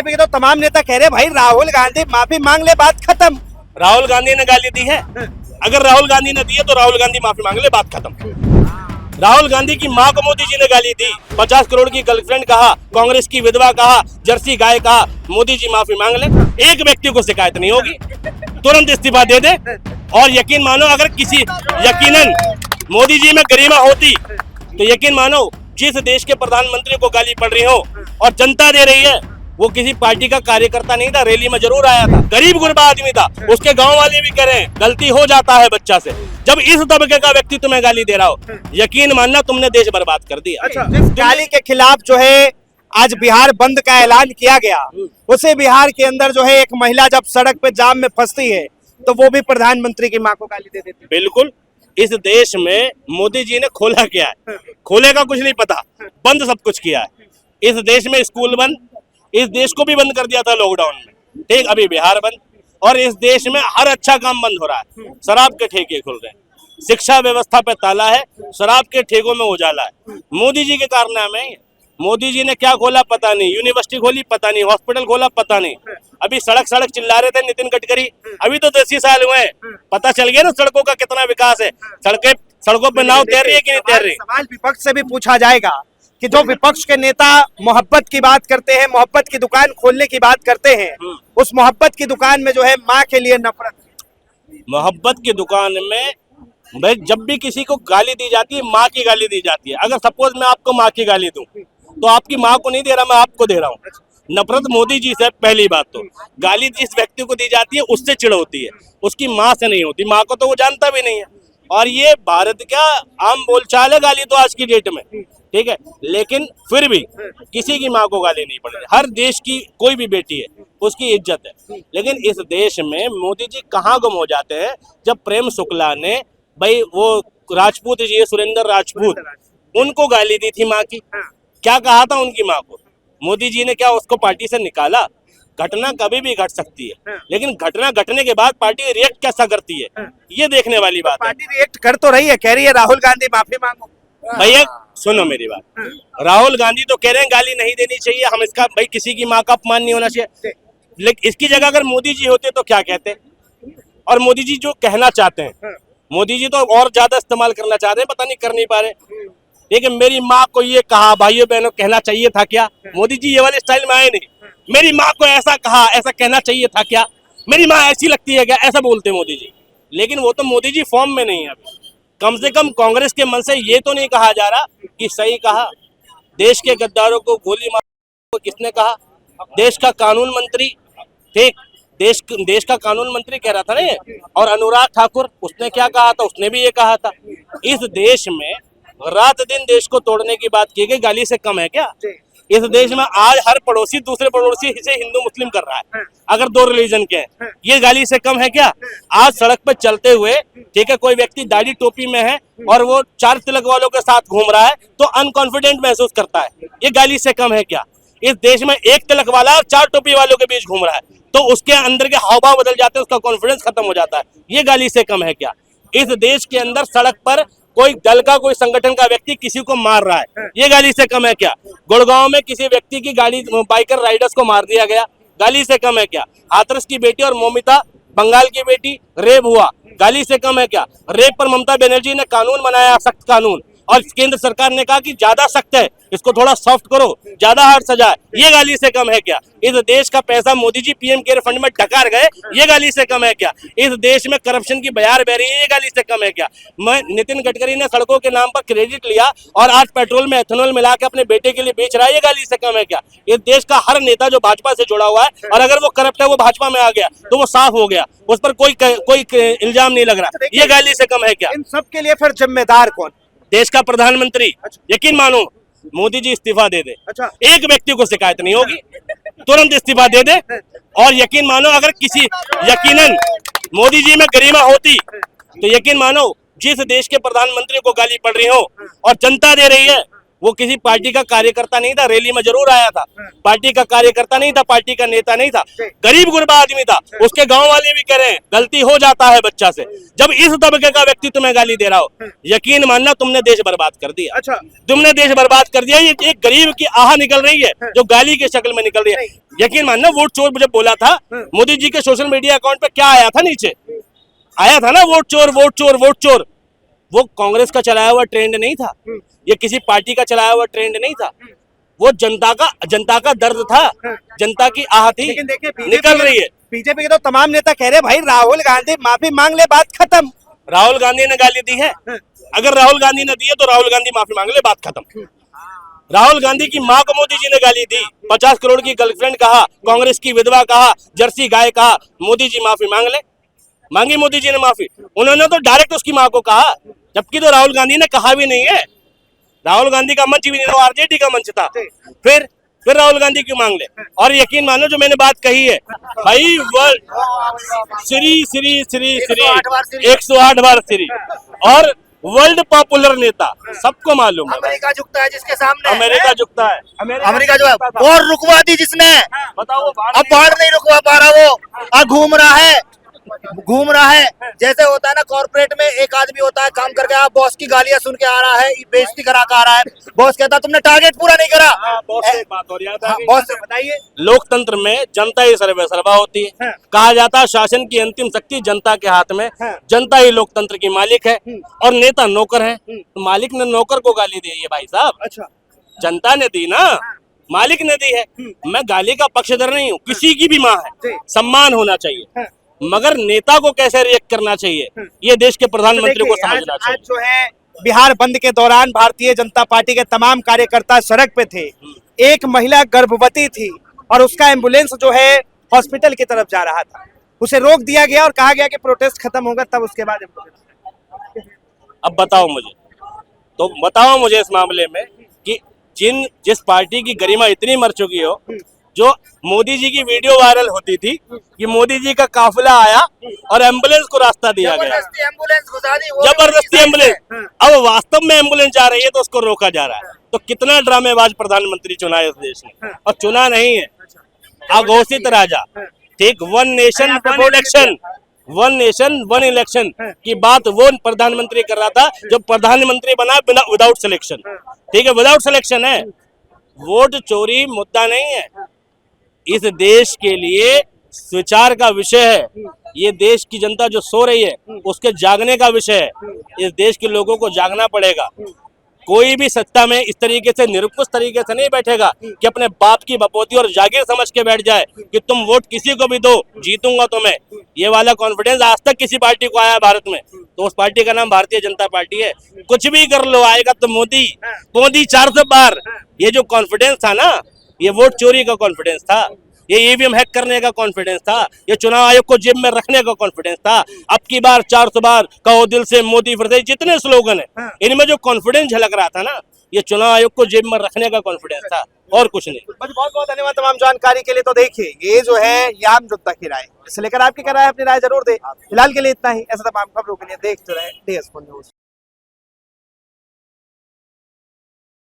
BJP के तो तमाम नेता कह रहे हैं भाई राहुल गांधी माफी मांग ले, बात खत्म। राहुल गांधी ने गाली दी है? अगर राहुल गांधी ने दी है तो राहुल गांधी माफी मांग ले, बात खत्म। राहुल गांधी की मां को मोदी जी ने गाली दी, 50 करोड़ की गर्लफ्रेंड कहा, कांग्रेस की विधवा कहा, जर्सी गाय कहा, मोदी जी माफी मांग ले, एक व्यक्ति को शिकायत नहीं होगी, तुरंत इस्तीफा दे दे। और यकीन मानो अगर किसी यकीनन मोदी जी में गरिमा होती तो यकीन मानो जिस देश के प्रधानमंत्री को गाली पड़ रही हो और जनता दे रही है, वो किसी पार्टी का कार्यकर्ता नहीं था, रैली में जरूर आया था, गरीब गुरबा आदमी था। उसके गांव वाले भी कह रहे हैं गलती हो जाता है बच्चा से। जब इस तबके का व्यक्ति तुम्हें गाली दे रहा हो, यकीन मानना तुमने देश बर्बाद कर दिया। अच्छा, जिस गाली के खिलाफ जो है आज बिहार बंद का ऐलान किया गया, उसे बिहार के अंदर जो है एक महिला जब सड़क पे जाम में फंसती है तो वो भी प्रधानमंत्री की मां को गाली दे देती है। बिल्कुल, इस देश में मोदी जी ने खोला क्या है? खोले का कुछ नहीं पता, बंद सब कुछ किया है। इस देश में स्कूल बंद, इस देश को भी बंद कर दिया था लॉकडाउन में, ठीक, अभी बिहार बंद। और इस देश में हर अच्छा काम बंद हो रहा है, शराब के ठेके खुल रहे हैं, शिक्षा व्यवस्था पे ताला है, शराब के ठेकों में उजाला है। मोदी जी के कारनामे हैं। मोदी जी ने क्या खोला पता नहीं, यूनिवर्सिटी खोली पता नहीं, हॉस्पिटल खोला पता नहीं, अभी सड़क सड़क चिल्ला रहे थे नितिन गडकरी, अभी तो 10 ही साल हुए हैं, पता चल गया ना सड़कों का कितना विकास है। सड़कों पे नाव तैर रही है कि नहीं तैर रही? सवाल विपक्ष से भी पूछा जाएगा कि जो विपक्ष के नेता मोहब्बत की बात करते हैं, मोहब्बत की दुकान खोलने की बात करते हैं, उस मोहब्बत की दुकान में जो है माँ के लिए नफरत। मोहब्बत की दुकान में भाई जब भी किसी को गाली दी जाती है, माँ की गाली दी जाती है। अगर सपोज मैं आपको माँ की गाली दूं तो आपकी माँ को नहीं दे रहा, मैं आपको दे रहा हूँ। नफरत मोदी जी से, पहली बात तो गाली जिस व्यक्ति को दी जाती है उससे चिढ़ होती है, उसकी माँ से नहीं होती। माँ को तो वो जानता भी नहीं है। और ये भारत का आम बोलचाल है गाली तो आज की डेट में, ठीक है, लेकिन फिर भी किसी की माँ को गाली नहीं पड़ रही। हर देश की कोई भी बेटी है, उसकी इज्जत है। लेकिन इस देश में मोदी जी कहाँ गुम हो जाते हैं? जब प्रेम शुक्ला ने भाई वो राजपूत जी है, सुरेंद्र राजपूत, उनको गाली दी थी माँ की। क्या कहा था उनकी माँ को? मोदी जी ने क्या उसको पार्टी से निकाला? घटना कभी भी घट सकती है, लेकिन घटना घटने के बाद पार्टी रिएक्ट कैसा करती है, ये देखने वाली बात है। पार्टी रिएक्ट कर तो रही है, कह रही है राहुल गांधी माफी मांगो। भैया सुनो मेरी बात, राहुल गांधी तो कह रहे हैं गाली नहीं देनी चाहिए, हम इसका भाई किसी की माँ का अपमान नहीं होना चाहिए, लेकिन इसकी जगह अगर मोदी जी होते तो क्या कहते? और मोदी जी जो कहना चाहते हैं, मोदी जी तो और ज्यादा इस्तेमाल करना चाह रहे हैं, पता नहीं कर नहीं पा रहे। लेकिन मेरी माँ को ये कहा, भाइयों बहनों कहना चाहिए था क्या? मोदी जी ये वाले स्टाइल में आए नहीं, मेरी माँ को ऐसा कहा, ऐसा कहना चाहिए था क्या? मेरी माँ ऐसी लगती है क्या? ऐसा बोलते मोदी जी। लेकिन वो तो मोदी जी फॉर्म में नहीं है अभी। कम से कम कांग्रेस के मन से ये तो नहीं कहा जा रहा कि सही कहा, देश के गद्दारों को गोली मार किसने कहा? देश का कानून मंत्री, ठीक, देश का कानून मंत्री कह रहा था ना ये। और अनुराग ठाकुर, उसने क्या कहा था? उसने भी ये कहा था। इस देश में रात दिन देश को तोड़ने की बात की गई, गाली से कम है क्या? इस देश में आज हर पड़ोसी दूसरे पड़ोसी से हिंदू मुस्लिम कर रहा है, अगर दो रिलीजन के हैं, ये गाली से कम है क्या? आज सड़क पर चलते हुए, ठीक है, कोई व्यक्ति दाढ़ी टोपी में है और वो 4 तिलक वालों के साथ घूम रहा है तो अनकॉन्फिडेंट महसूस करता है, ये गाली से कम है क्या? इस देश में 1 तिलक वाला और 4 टोपी वालों के बीच घूम रहा है तो उसके अंदर के हाव भाव बदल जाते हैं, उसका कॉन्फिडेंस खत्म हो जाता है, ये गाली से कम है क्या? इस देश के अंदर सड़क पर कोई दल का, कोई संगठन का व्यक्ति किसी को मार रहा है, ये गाली से कम है क्या? गुड़गांव में किसी व्यक्ति की गाड़ी, बाइकर राइडर्स को मार दिया गया, गाली से कम है क्या? हाथरस की बेटी और मौमिता बंगाल की बेटी रेप हुआ, गाली से कम है क्या? रेप पर ममता बनर्जी ने कानून बनाया, सख्त कानून, और केंद्र सरकार ने कहा कि ज्यादा सख्त है, इसको थोड़ा सॉफ्ट करो, ज्यादा हार्ड सजा है, ये गाली से कम है क्या? इस देश का पैसा Modi ji PM care fund में डकार गए, ये गाली से कम है क्या? इस देश में करप्शन की बयार बह रही है, ये गाली से कम है क्या? मैं नितिन गडकरी ने सड़कों के नाम पर क्रेडिट लिया और आज पेट्रोल में एथेनॉल मिला के अपने बेटे के लिए बेच रहा है, ये गाली से कम है क्या? इस देश का हर नेता जो भाजपा से जुड़ा हुआ है और अगर वो करप्ट है, वो भाजपा में आ गया तो वो साफ हो गया, उस पर कोई इल्जाम नहीं लग रहा, ये गाली से कम है क्या? इन सब के लिए फिर जिम्मेदार कौन? देश का प्रधानमंत्री। यकीन मानो मोदी जी इस्तीफा दे दे, एक व्यक्ति को शिकायत नहीं होगी, तुरंत इस्तीफा दे दे। और यकीन मानो अगर किसी यकीनन मोदी जी में गरिमा होती तो यकीन मानो जिस देश के प्रधानमंत्री को गाली पड़ रही हो और जनता दे रही है, वो किसी पार्टी का कार्यकर्ता नहीं था, रैली में जरूर आया था, पार्टी का कार्यकर्ता नहीं था, पार्टी का नेता नहीं था, गरीब गुरबा आदमी था। उसके गांव वाले भी कह रहे हैं गलती हो जाता है बच्चा से। जब इस तबके का व्यक्ति तुम्हें गाली दे रहा हो, यकीन मानना तुमने देश बर्बाद कर दिया। अच्छा, तुमने देश बर्बाद कर दिया। ये एक गरीब की आह निकल रही है जो गाली के शक्ल में निकल रही है। यकीन मानना वोट चोर मुझे बोला था, मोदी जी के सोशल मीडिया अकाउंट पे क्या आया था, नीचे आया था ना वोट चोर वोट चोर वोट चोर। वो कांग्रेस का चलाया हुआ ट्रेंड नहीं था, ये किसी पार्टी का चलाया हुआ ट्रेंड नहीं था, वो जनता का दर्द था, जनता की आह थी, लेकिन देखिए निकल रही है। बीजेपी के तो तमाम नेता कह रहे भाई राहुल गांधी माफी मांग ले, बात खत्म। राहुल गांधी ने गाली दी है, अगर राहुल गांधी ने दी है तो राहुल गांधी माफी मांग ले, बात खत्म। राहुल गांधी की मां को मोदी जी ने गाली दी, 50 करोड़ की गर्लफ्रेंड कहा, कांग्रेस की विधवा कहा, जर्सी गाय कहा, मोदी जी माफी मांग ले। मांगी मोदी जी ने माफी, उन्होंने तो डायरेक्ट उसकी मां को कहा, जबकि तो राहुल गांधी ने कहा भी नहीं है। राहुल गांधी का मंच भी नहीं था, आरजेडी का मंच था। फिर राहुल गांधी क्यों मांग ले? और यकीन मानो जो मैंने बात कही है भाई, वर्ल्ड श्री 108 बार श्री और वर्ल्ड पॉपुलर नेता, सबको मालूम है। अमेरिका झुकता है जिसके सामने, अमेरिका झुकता है, अमेरिका जो है और रुकवा दी जिसने, बताओ अब बाढ़ नहीं रुकवा पा रहा, वो अब घूम रहा है। जैसे होता है ना कॉर्पोरेट में, एक आदमी होता है काम करके आप बॉस की गालियां सुन के आ रहा है, बेइज्जती करा के आ रहा है, बॉस कहता है तुमने टारगेट पूरा नहीं करा। बॉस से एक बात और याद आ गई। बॉस से बताइए, लोकतंत्र में जनता ही सर्वसर्वा होती है। कहा जाता है शासन की अंतिम शक्ति जनता के हाथ में, जनता ही लोकतंत्र की मालिक है और नेता नौकर है। तो मालिक ने नौकर को गाली दी है भाई साहब। अच्छा, जनता ने दी ना, मालिक ने दी है। मैं गाली का पक्षधर नहीं हूँ, किसी की भी माँ है, सम्मान होना चाहिए, मगर नेता को कैसे रिएक्ट करना चाहिए ये देश के प्रधानमंत्री को समझना चाहिए। आज जो है बिहार बंद के दौरान भारतीय जनता पार्टी के तमाम कार्यकर्ता सड़क पे थे। एक महिला गर्भवती थी और उसका एम्बुलेंस जो है हॉस्पिटल की तरफ जा रहा था, उसे रोक दिया गया और कहा गया कि प्रोटेस्ट खत्म होगा तब उसके बाद एम्बुलेंस। अब बताओ मुझे इस मामले में कि जिस पार्टी की गरिमा इतनी मर चुकी हो, जो मोदी जी की वीडियो वायरल होती थी कि मोदी जी का काफिला आया और एम्बुलेंस को रास्ता दिया गया, जबरदस्ती एम्बुलेंस घुसा दी, जबरदस्ती एम्बुलेंस, अब वास्तव में एम्बुलेंस जा रही है तो उसको रोका जा रहा है। तो कितना ड्रामेबाज प्रधानमंत्री चुना है इस देश ने, और चुना नहीं है, अघोषित राजा। ठीक, वन नेशन वन इलेक्शन की बात वो प्रधानमंत्री कर रहा था जो प्रधानमंत्री बना विदाउट सिलेक्शन। ठीक है, विदाउट सिलेक्शन है। वोट चोरी मुद्दा नहीं है, इस देश के लिए विचार का विषय है। ये देश की जनता जो सो रही है उसके जागने का विषय है। इस देश के लोगों को जागना पड़ेगा। कोई भी सत्ता में इस तरीके से निरंकुश तरीके से नहीं बैठेगा कि अपने बाप की बपोती और जागीर समझ के बैठ जाए कि तुम वोट किसी को भी दो, जीतूंगा तो मैं। ये वाला कॉन्फिडेंस आज तक किसी पार्टी को आया भारत में तो उस पार्टी का नाम भारतीय जनता पार्टी है। कुछ भी कर लो, आएगा तो मोदी 400 बार। ये जो कॉन्फिडेंस था ना, ये वोट चोरी का कॉन्फिडेंस था, ये ईवीएम हैक करने का कॉन्फिडेंस था, ये चुनाव आयोग को जेब में रखने का कॉन्फिडेंस था। अब की बार 400 बार, कहो दिल से, मोदी फिर से, जितने स्लोगन है इनमें जो कॉन्फिडेंस झलक रहा था ना, ये चुनाव आयोग को जेब में रखने का कॉन्फिडेंस था और कुछ नहीं। बहुत बहुत धन्यवाद तमाम जानकारी के लिए। तो देखिए, ये जो है आम जनता की राय, इसे लेकर आपकी क्या राय, अपनी राय जरूर दे। फिलहाल के लिए इतना ही। ऐसे तमाम खबरों के लिए देखते रहे DS4 न्यूज।